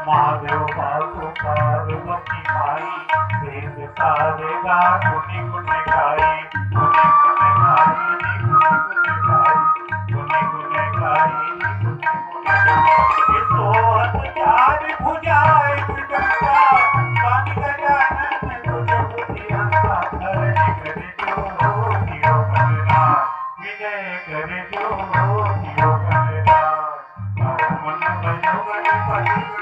महादेव बाबू पार्वती माई वेद सारे गा गुनी गुने गाई गुनी गुने गाई गुनी गुने गाई गुनी गुने गाई सोहत चार भुजाए गंगा पानी गजानन तुझ बुद्धियांचा धरणी करे जो दियो करना विजय करे जो दियो करना मन भयो गणपती